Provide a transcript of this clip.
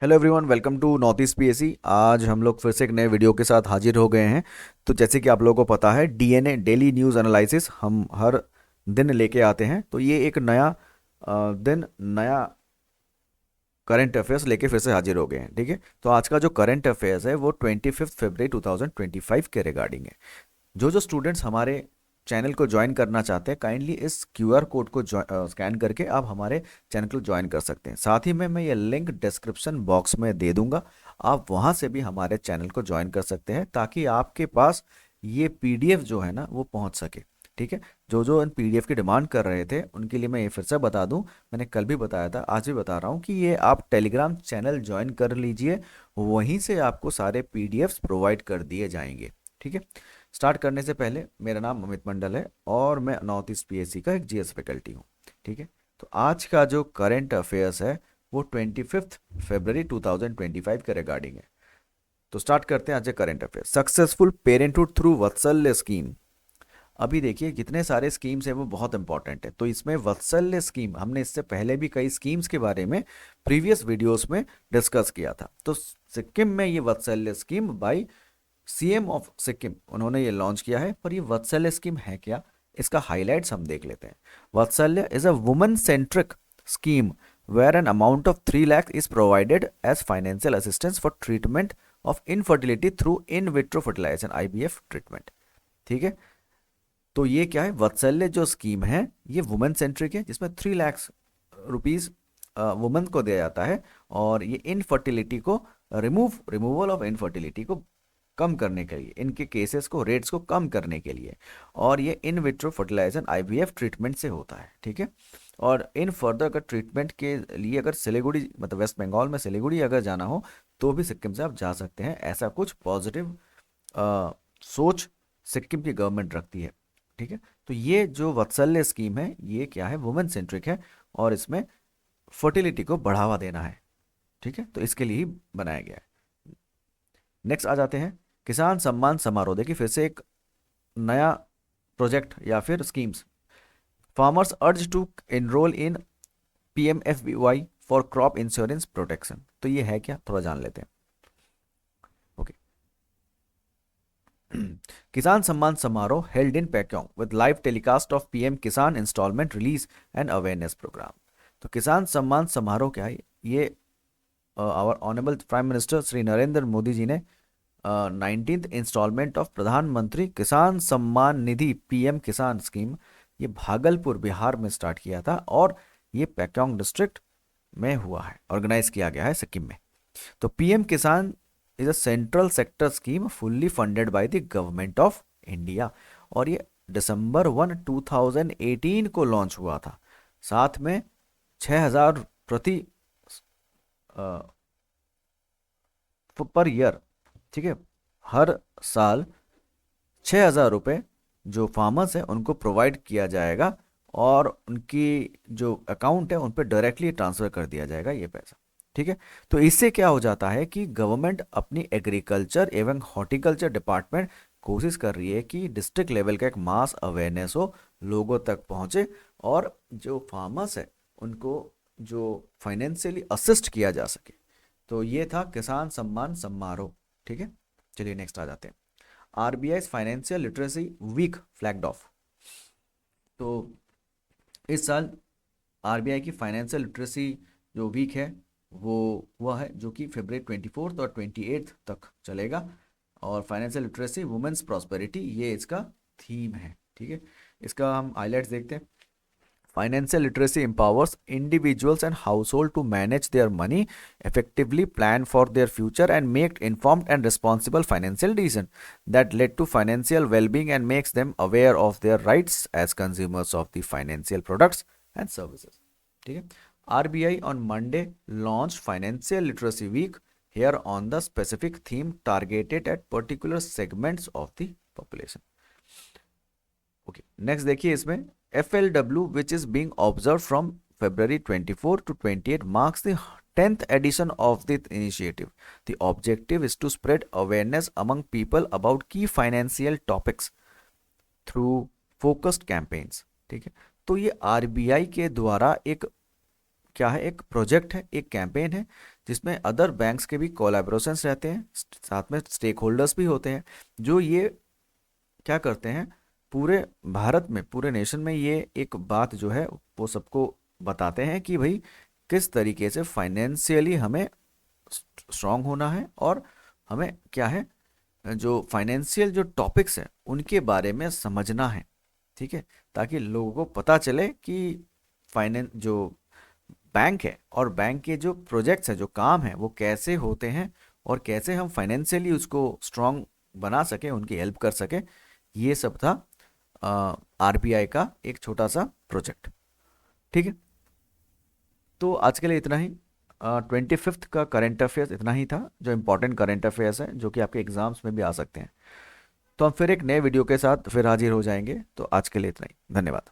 Hello everyone, welcome to North East PSC. आज हम लोग फिर से एक नए वीडियो के साथ हाजिर हो गए हैं। तो जैसे कि आप लोगों को पता है, डीएनए डेली न्यूज़ एनालिसिस हम हर दिन लेके आते हैं। तो ये एक नया दिन, नया करंट अफेयर्स लेके फिर से हाजिर हो गए हैं। ठीक है, तो आज का जो करंट अफेयर्स है वो 25 फरवरी 2025 के रिगार्डिंग है। जो जो स्टूडेंट्स हमारे चैनल को ज्वाइन करना चाहते हैं, काइंडली इस क्यूआर कोड को स्कैन करके आप हमारे चैनल को ज्वाइन कर सकते हैं। साथ ही में मैं ये लिंक डिस्क्रिप्शन बॉक्स में दे दूंगा, आप वहाँ से भी हमारे चैनल को ज्वाइन कर सकते हैं ताकि आपके पास ये पीडीएफ जो है ना वो पहुँच सके। ठीक है, जो जो इन पीडीएफ की डिमांड कर रहे थे उनके लिए मैं ये फिर से बता दूं, मैंने कल भी बताया था, आज भी बता रहा हूँ कि ये आप टेलीग्राम चैनल ज्वाइन कर लीजिए, वहीं से आपको सारे पीडीएफ्स प्रोवाइड कर दिए जाएंगे। ठीक है, स्टार्ट करने से पहले, मेरा नाम अमित मंडल है और मैं नॉर्थ ईस्ट पीएससी का एक जीएस फैकल्टी हूँ। ठीक है, तो आज का जो करंट अफेयर्स है वो 25 फरवरी 2025 के रिगार्डिंग है। तो स्टार्ट करते हैं आज के current affair. Successful parenthood through Vatsalya scheme. अभी देखिए कितने सारे स्कीम्स हैं, वो बहुत इंपॉर्टेंट है। तो इसमें वत्सल्य स्कीम, हमने इससे पहले भी कई स्कीम्स के बारे में प्रीवियस वीडियोस में डिस्कस किया था। तो सिक्किम में ये Vatsalya scheme by CM of Sikkim, उन्होंने ये लॉन्च किया है। पर ये वत्सल्य स्कीम है क्या, इसका हाइलाइट्स हम देख लेते हैं। Vatsalya is a woman centric scheme where an amount of 3 lakh is provided as financial assistance for treatment of infertility through in vitro fertilisation, IVF treatment. ठीक है, तो ये क्या है, वत्सल्य जो स्कीम है ये वुमेन सेंट्रिक है, जिसमें 3 लाख रुपीज वुमेन को दिया जाता है। और ये इनफर्टिलिटी को रिमूवल ऑफ इनफर्टिलिटी को कम करने के लिए, इनके केसेस को, रेट्स को कम करने के लिए। और ये in vitro fertilisation IVF treatment से होता है। ठीक है, और इन फर्दर अगर ट्रीटमेंट के लिए अगर सिलीगुड़ी, मतलब वेस्ट बंगाल में सिलीगुड़ी अगर जाना हो तो भी सिक्किम से आप जा सकते हैं। ऐसा कुछ पॉजिटिव सोच सिक्किम की गवर्नमेंट रखती है। ठीक है, तो ये जो वत्सल्य स्कीम है ये क्या है, वुमेन सेंट्रिक है और इसमें फर्टिलिटी को बढ़ावा देना है। ठीक है, तो इसके लिए ही बनाया गया है। नेक्स्ट आ जाते हैं, किसान सम्मान समारोह। देखिए फिर से एक नया प्रोजेक्ट या फिर schemes. Farmers urge to enrol in PMFBY for crop insurance protection. तो ये है क्या, थोड़ा जान लेते हैं। Okay, Kisan Samman Samaroh held in Pakyong with live telecast of PM Kisan instalment release and awareness programme. तो किसान सम्मान समारोह क्या है, ये our honourable prime minister Shri Narendra Modi ji ने 19th इंस्टॉलमेंट ऑफ प्रधानमंत्री किसान सम्मान निधि पीएम किसान स्कीम, ये भागलपुर बिहार में स्टार्ट किया था और ये पैक्योंग डिस्ट्रिक्ट में हुआ है, ऑर्गेनाइज किया गया है सिक्किम में। तो पीएम किसान is a central sector scheme fully funded by the government of India. और ये दिसंबर 2018 को लॉन्च हुआ था। साथ में 6,000 प्रति पर ईयर। ठीक है, हर साल 6,000 रुपये जो फार्मर्स हैं उनको प्रोवाइड किया जाएगा और उनकी जो अकाउंट है उन पर डायरेक्टली ट्रांसफ़र कर दिया जाएगा ये पैसा। ठीक है, तो इससे क्या हो जाता है कि गवर्नमेंट अपनी एग्रीकल्चर एवं हॉर्टिकल्चर डिपार्टमेंट कोशिश कर रही है कि डिस्ट्रिक्ट लेवल का एक मास अवेयरनेस हो, लोगों तक पहुंचे और जो फार्मर्स है उनको जो फाइनेंशियली असिस्ट किया जा सके। तो ये था किसान सम्मान समारोह। ठीक है, चलिए नेक्स्ट आ जाते हैं। RBI financial literacy week flagged off. तो इस साल आरबीआई की फाइनेंशियल लिटरेसी जो वीक है वो हुआ है, जो कि February 24 और 28 तक चलेगा। और फाइनेंशियल लिटरेसी वुमेन्स प्रॉस्पेरिटी, ये इसका थीम है। ठीक है, इसका हम हाईलाइट्स देखते हैं। Financial literacy empowers individuals and households to manage their money effectively, plan for their future, and make informed and responsible financial decisions that lead to financial well-being and makes them aware of their rights as consumers of the financial products and services. ठीक है, RBI on Monday launched Financial Literacy Week here on the specific theme targeted at particular segments of the population. Okay, next देखिए इसमें FLW which is being observed from February 24 to 28 marks the 10th edition of the initiative. The objective is to spread awareness among people about key financial topics through focused campaigns. ठीक है, तो ये RBI के द्वारा एक क्या है, एक प्रोजेक्ट है, एक कैंपेन है जिसमें अदर बैंक्स के भी कोलैबोरेशंस रहते हैं, साथ में स्टेक होल्डर्स भी होते हैं, जो ये क्या करते हैं, पूरे भारत में, पूरे नेशन में ये एक बात जो है वो सबको बताते हैं कि भाई किस तरीके से फाइनेंशियली हमें स्ट्रांग होना है, और हमें क्या है, जो फाइनेंशियल जो टॉपिक्स हैं उनके बारे में समझना है। ठीक है, ताकि लोगों को पता चले कि फाइनेंस जो बैंक है और बैंक के जो प्रोजेक्ट्स हैं, जो काम है, वो कैसे होते हैं और कैसे हम फाइनेंशियली उसको स्ट्रांग बना सकें, उनकी हेल्प कर सकें। ये सब था आरबीआई का एक छोटा सा प्रोजेक्ट। ठीक है, तो आज के लिए इतना ही। 25th का करंट अफेयर्स इतना ही था, जो इम्पोर्टेंट करंट अफेयर्स हैं जो कि आपके एग्जाम्स में भी आ सकते हैं। तो हम फिर एक नए वीडियो के साथ फिर हाजिर हो जाएंगे। तो आज के लिए इतना ही, धन्यवाद।